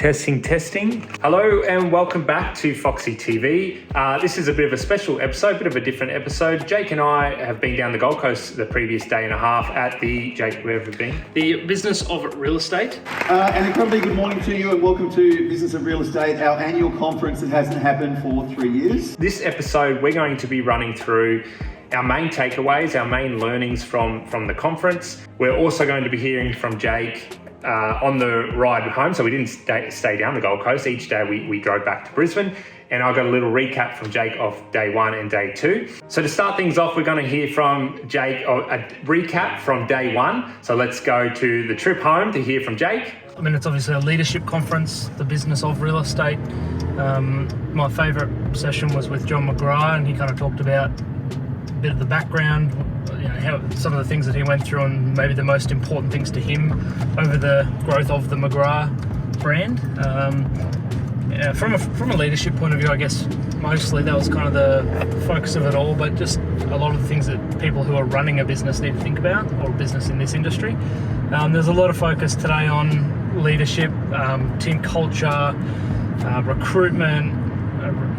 Testing. Hello and welcome back to Foxy TV. This is a bit of a special episode, bit of a different episode. Jake and I have been down the Gold Coast the previous day and a half at the, Jake, where have we been? The Business of Real Estate. And incredibly good morning to you and welcome to Business of Real Estate, our annual conference that hasn't happened for 3 years. This episode, we're going to be running through our main takeaways, our main learnings from the conference. We're also going to be hearing from Jake on the ride home. So we didn't stay down the Gold Coast. Each day we drove back to Brisbane, and I got a little recap from Jake of day one and day two. So to start things off, we're going to hear from Jake a recap from day one. So let's go to the trip home to hear from Jake. I mean, it's obviously a leadership conference, the Business of Real Estate. My favourite session was with John McGrrath, and he kind of talked about a bit of the background, how some of the things that he went through and maybe the most important things to him over the growth of the McGrrath brand. From a leadership point of view, I guess mostly that was kind of the focus of it all, but just a lot of the things that people who are running a business need to think about, or a business in this industry. There's a lot of focus today on leadership, team culture, recruitment,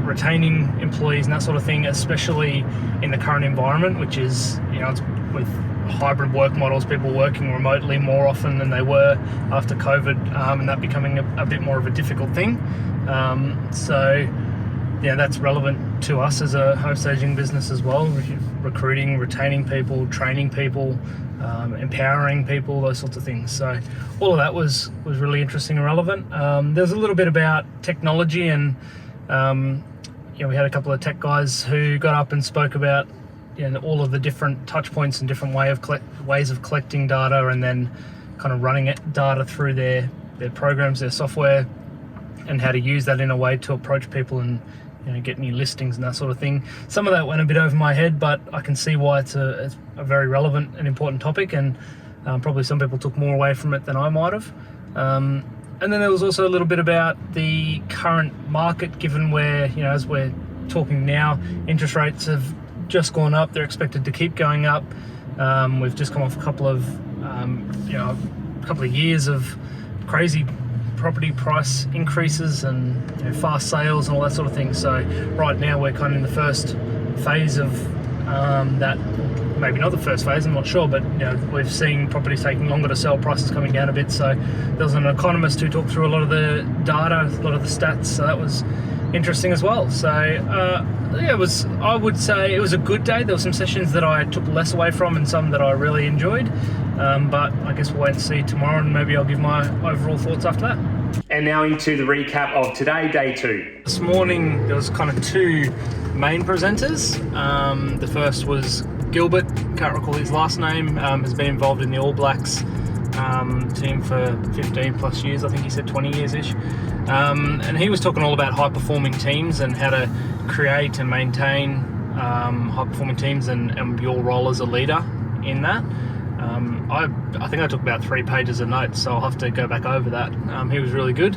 retaining employees and that sort of thing, especially in the current environment, which is, it's with hybrid work models, people working remotely more often than they were after COVID, and that becoming a bit more of a difficult thing. That's relevant to us as a home staging business as well, recruiting, retaining people, training people, empowering people, those sorts of things. So all of that was really interesting and relevant. There's a little bit about technology, and we had a couple of tech guys who got up and spoke about all of the different touch points and different ways of collecting data, and then kind of running data through their programs, their software, and how to use that in a way to approach people and get new listings and that sort of thing. Some of that went a bit over my head, but I can see why it's a very relevant and important topic, and probably some people took more away from it than I might have. And then there was also a little bit about the current market, given where, as we're talking now, interest rates have just gone up. They're expected to keep going up. We've just come off a couple of years of crazy property price increases and fast sales and all that sort of thing. So right now we're kind of in the first phase of that. Maybe not the first phase, I'm not sure, but we've seen properties taking longer to sell, prices coming down a bit. So there was an economist who talked through a lot of the data, a lot of the stats, so that was interesting as well. So I would say it was a good day. There were some sessions that I took less away from and some that I really enjoyed, but I guess we'll wait and see tomorrow, and maybe I'll give my overall thoughts after that. And now into the recap of today, day two. This morning there was kind of two main presenters. The first was Gilbert, can't recall his last name, has been involved in the All Blacks team for 15 plus years, I think he said 20 years-ish. And he was talking all about high-performing teams and how to create and maintain high-performing teams and your role as a leader in that. I think I took about 3 pages of notes, so I'll have to go back over that. He was really good.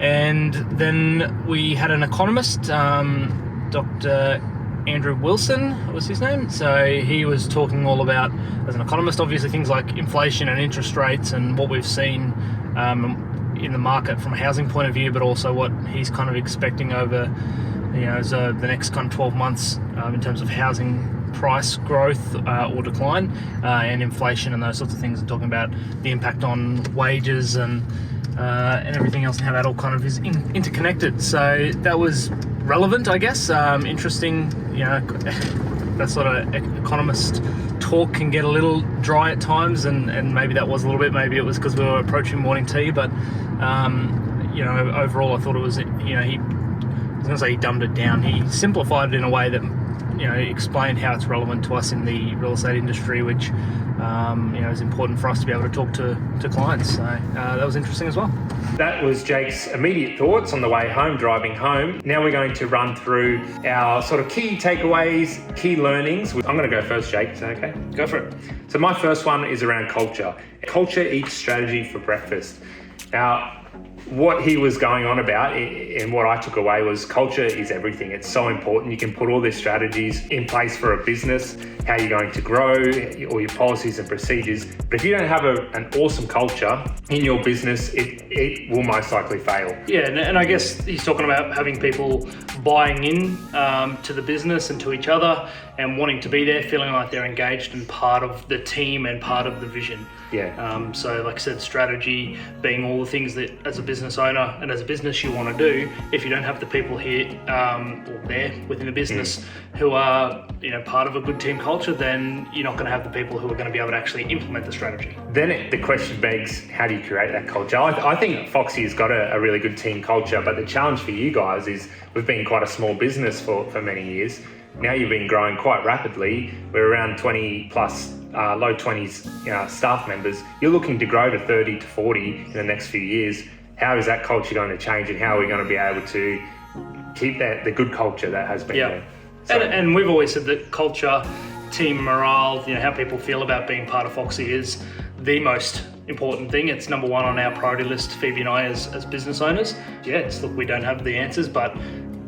And then we had an economist, Dr. Andrew Wilson was his name. So he was talking all about, as an economist, obviously things like inflation and interest rates and what we've seen in the market from a housing point of view, but also what he's kind of expecting over the next kind of 12 months in terms of housing price growth or decline, and inflation and those sorts of things, and talking about the impact on wages and everything else, and how that all kind of is interconnected. So that was relevant, I guess, interesting. That sort of economist talk can get a little dry at times, and maybe that was a little bit, maybe it was because we were approaching morning tea, but overall I thought it was, I was going to say he dumbed it down. He simplified it in a way that explained how it's relevant to us in the real estate industry, which is important for us to be able to talk to clients. So that was interesting as well. That was Jake's immediate thoughts on the way home, driving home. Now we're going to run through our sort of key takeaways, key learnings. I'm going to go first, Jake. Is that okay? Go for it. So my first one is around culture. Culture eats strategy for breakfast. Now, what he was going on about and what I took away was culture is everything. It's so important. You can put all these strategies in place for a business, how you're going to grow, all your policies and procedures. But if you don't have an awesome culture in your business, it will most likely fail. Yeah, and I guess he's talking about having people buying in to the business and to each other and wanting to be there, feeling like they're engaged and part of the team and part of the vision. Yeah. So like I said, strategy being all the things that as a business owner and as a business you want to do. If you don't have the people here or there within the business who are part of a good team culture, then you're not going to have the people who are going to be able to actually implement the strategy. Then the question begs, how do you create that culture? I think Foxy has got a really good team culture, but the challenge for you guys is we've been quite a small business for many years. Now you've been growing quite rapidly. We're around 20 plus, low 20s staff members. You're looking to grow to 30 to 40 in the next few years. How is that culture going to change, and how are we going to be able to keep the good culture that has been there? So, and we've always said that culture, team morale, how people feel about being part of Foxy is the most important thing. It's number one on our priority list, Phoebe and I as business owners. Look, we don't have the answers, but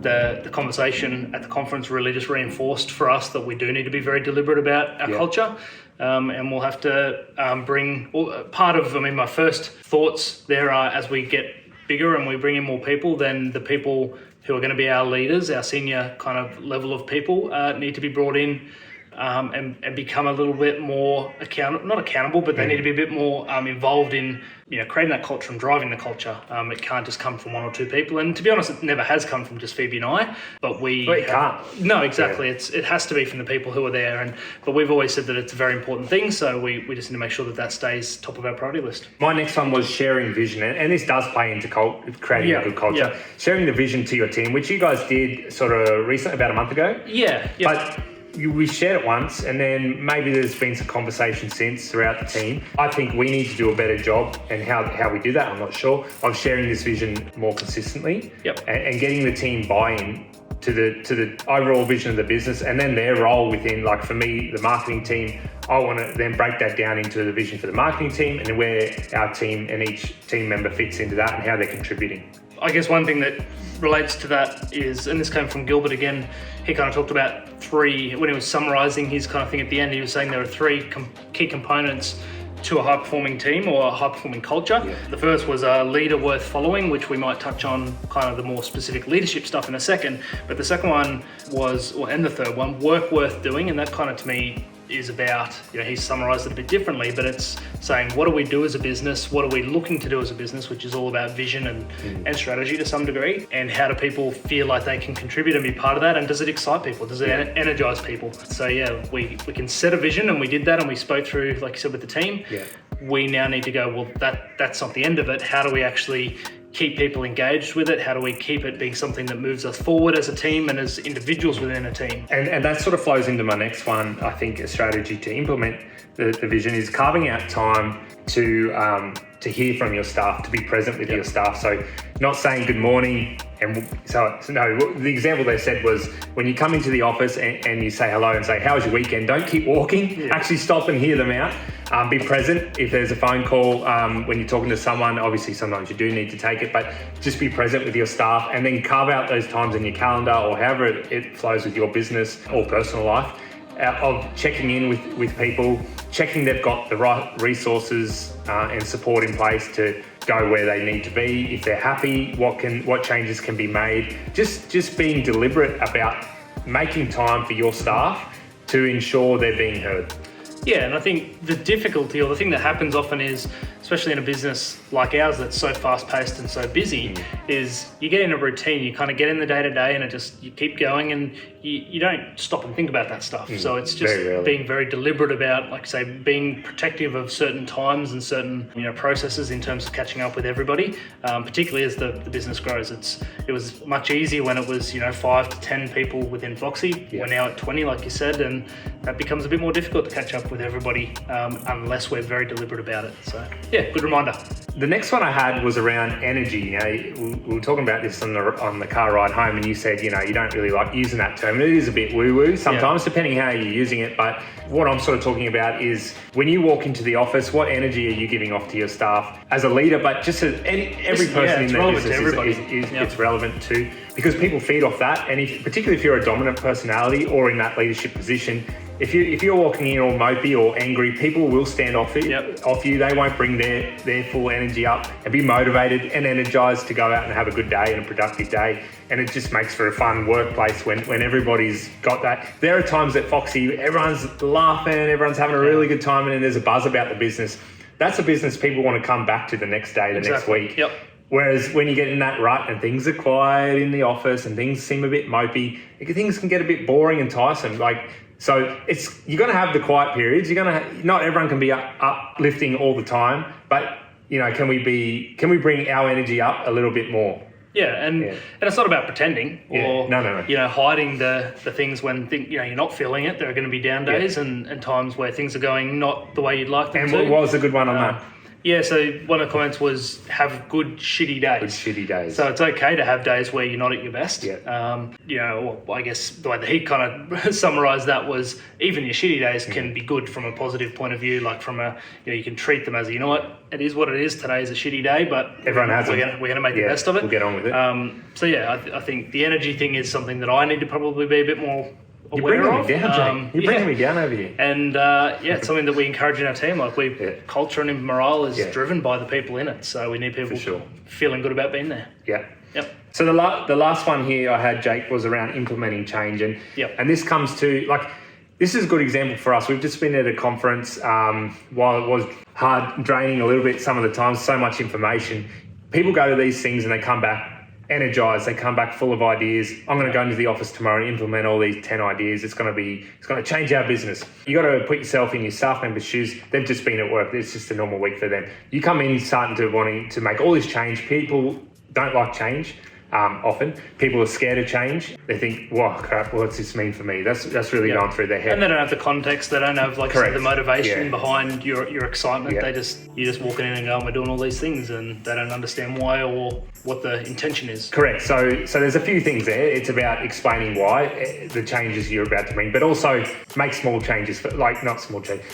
the conversation at the conference really just reinforced for us that we do need to be very deliberate about our culture. And we'll have to bring my first thoughts there are, as we get bigger and we bring in more people, then the people who are going to be our leaders, our senior kind of level of people, need to be brought in and become a little bit more not accountable, but they need to be a bit more involved in creating that culture and driving the culture. It can't just come from one or two people, and to be honest, it never has come from just Phoebe and I. But it can't. No, exactly. Yeah. It has to be from the people who are there, but we've always said that it's a very important thing. So we just need to make sure that stays top of our priority list. My next one was sharing vision, and this does play into creating a good culture. Yeah. Sharing the vision to your team, which you guys did sort of recently, about a month ago. Yeah. But we shared it once, and then maybe there's been some conversation since throughout the team. I think we need to do a better job, and how we do that, I'm not sure, of sharing this vision more consistently. And getting the team buy-in to the overall vision of the business, and then their role within, like for me, the marketing team. I want to then break that down into the vision for the marketing team, and then where our team and each team member fits into that and how they're contributing. I guess one thing that relates to that is, and this came from Gilbert again, he kind of talked about three, when he was summarising his kind of thing at the end, he was saying there are three key components to a high-performing team or a high-performing culture. The first was a leader worth following, which we might touch on kind of the more specific leadership stuff in a second. But the second one was, and the third one, work worth doing, and that kind of to me is about, he's summarised it a bit differently, but it's saying, what do we do as a business? What are we looking to do as a business, which is all about vision and strategy to some degree, and how do people feel like they can contribute and be part of that, and does it excite people? Does it energise people? So we can set a vision, and we did that, and we spoke through, like you said, with the team. We now need to go, well, that's not the end of it. How do we actually keep people engaged with it? How do we keep it being something that moves us forward as a team and as individuals within a team? And that sort of flows into my next one. I think a strategy to implement the vision is carving out time to hear from your staff, to be present with your staff. So not saying good morning. And so no, the example they said was when you come into the office and you say hello and say, how was your weekend? Don't keep walking. Actually stop and hear them out. Be present. If there's a phone call, when you're talking to someone, obviously sometimes you do need to take it, but just be present with your staff, and then carve out those times in your calendar or however it flows with your business or personal life, of checking in with people, checking they've got the right resources and support in place to go where they need to be. If they're happy, what changes can be made. Just being deliberate about making time for your staff to ensure they're being heard. Yeah, and I think the difficulty, or the thing that happens often is, especially in a business like ours that's so fast-paced and so busy, is you get in a routine, you kind of get in the day-to-day, and you keep going, and you don't stop and think about that stuff. So it's just being very deliberate about, like I say, being protective of certain times and certain processes in terms of catching up with everybody, particularly as the business grows. It was much easier when it was 5 to 10 people within Foxy. We're now at 20, like you said, and that becomes a bit more difficult to catch up with everybody unless we're very deliberate about it. So yeah, good reminder. The next one I had was around energy. You know, we were talking about this on the car ride home, and you said, you know, you don't really like using that term. It is a bit woo-woo sometimes, depending how you're using it. But what I'm sort of talking about is when you walk into the office, what energy are you giving off to your staff as a leader? But just as every person in the business it's relevant to, because people feed off that. And particularly if you're a dominant personality or in that leadership position, if you're walking in all mopey or angry, people will stand off you. They won't bring their full energy up and be motivated and energized to go out and have a good day and a productive day. And it just makes for a fun workplace when everybody's got that. There are times at Foxy, everyone's laughing, everyone's having a really good time, and there's a buzz about the business. That's a business people want to come back to the next day, next week. Yep. Whereas when you get in that rut and things are quiet in the office and things seem a bit mopey, things can get a bit boring and tiresome. So you're going to have the quiet periods. Not everyone can be uplifting all the time, but you know, can we bring our energy up a little bit more? Yeah, and it's not about pretending or you know, hiding the things when you're not feeling it. There are going to be down days and times where things are going not the way you'd like them to. And what was a good one on that? Yeah, so one of the comments was have good shitty days. Good shitty days. So it's okay to have days where you're not at your best. Yeah. You know, I guess the way that he kind of summarised that was even your shitty days can be good from a positive point of view. Like from you can treat them as you know what, it is what it is. Today is a shitty day, but everyone has we're going to make the best of it. We'll get on with it. So yeah, I think the energy thing is something that I need to probably be a bit more. You're bringing me down, Jake. You're bringing me down over here. And it's something that we encourage in our team. Culture and morale is driven by the people in it. So we need people feeling good about being there. Yeah. Yep. So the last one here I had, Jake, was around implementing change. And this comes to, this is a good example for us. We've just been at a conference while it was hard, draining a little bit some of the time, so much information. People go to these things and they come back energized, they come back full of ideas. I'm going to go into the office tomorrow and implement all these 10 ideas. It's going to change our business. You got to put yourself in your staff members' shoes. They've just been at work. It's just a normal week for them. You come in wanting to make all this change. People don't like change. Often people are scared of change. They think, "Wow, crap! What's this mean for me?" That's really going through their head. And they don't have the context. They don't have the motivation behind your excitement. Yeah. You're just walking in and going, "We're doing all these things," and they don't understand why or what the intention is. Correct. So there's a few things there. It's about explaining why the changes you're about to bring, but also make small changes. Not small changes.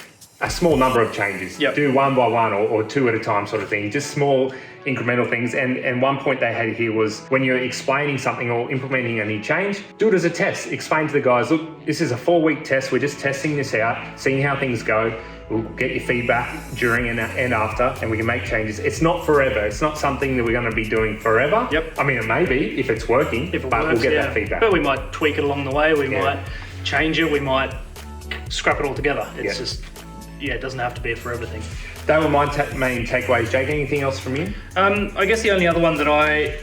A small number of changes. Yep. Do one by one or two at a time sort of thing. Just small incremental things. And one point they had here was when you're explaining something or implementing any change, do it as a test. Explain to the guys, look, this is a 4-week test. We're just testing this out, seeing how things go. We'll get your feedback during and after, and we can make changes. It's not forever. It's not something that we're going to be doing forever. Yep. I mean, it may be if it's working, but we'll get that feedback. But we might tweak it along the way. We might change it. We might scrap it all together. It's just... Yeah, it doesn't have to be a forever thing. They were my main takeaways. Jake, anything else from you? I guess the only other one that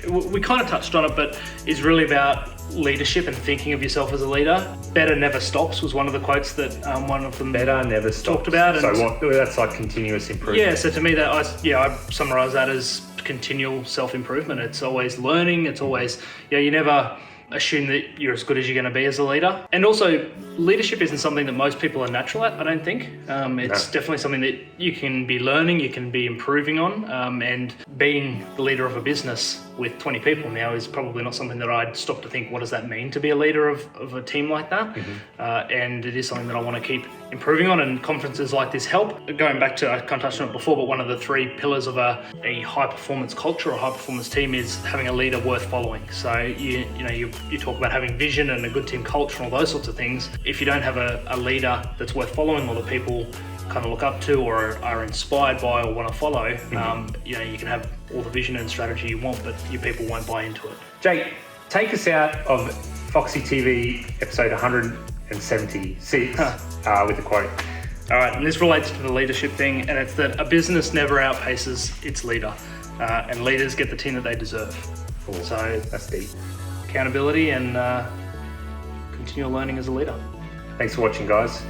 we kind of touched on it, but is really about leadership and thinking of yourself as a leader. Better never stops was one of the quotes that one of them talked about. So that's like continuous improvement. Yeah, so to me I summarise that as continual self-improvement. It's always learning. It's always, you never assume that you're as good as you're going to be as a leader. And also, leadership isn't something that most people are natural at, I don't think. It's definitely something that you can be learning, you can be improving on, and being the leader of a business with 20 people now is probably not something that I'd stop to think, what does that mean to be a leader of a team like that? Mm-hmm. And it is something that I want to keep improving on, and conferences like this help. Going back to, I kind of touched on it before, but one of the 3 pillars of a high-performance culture or a high-performance team is having a leader worth following. So you talk about having vision and a good team culture and all those sorts of things. If you don't have a leader that's worth following or that people kind of look up to or are inspired by or want to follow, you can have all the vision and strategy you want, but your people won't buy into it. Jake, take us out of Foxy TV episode 176 with a quote. All right, and this relates to the leadership thing, and it's that a business never outpaces its leader, and leaders get the team that they deserve. Ooh, so that's deep. Accountability and continual learning as a leader. Thanks for watching, guys.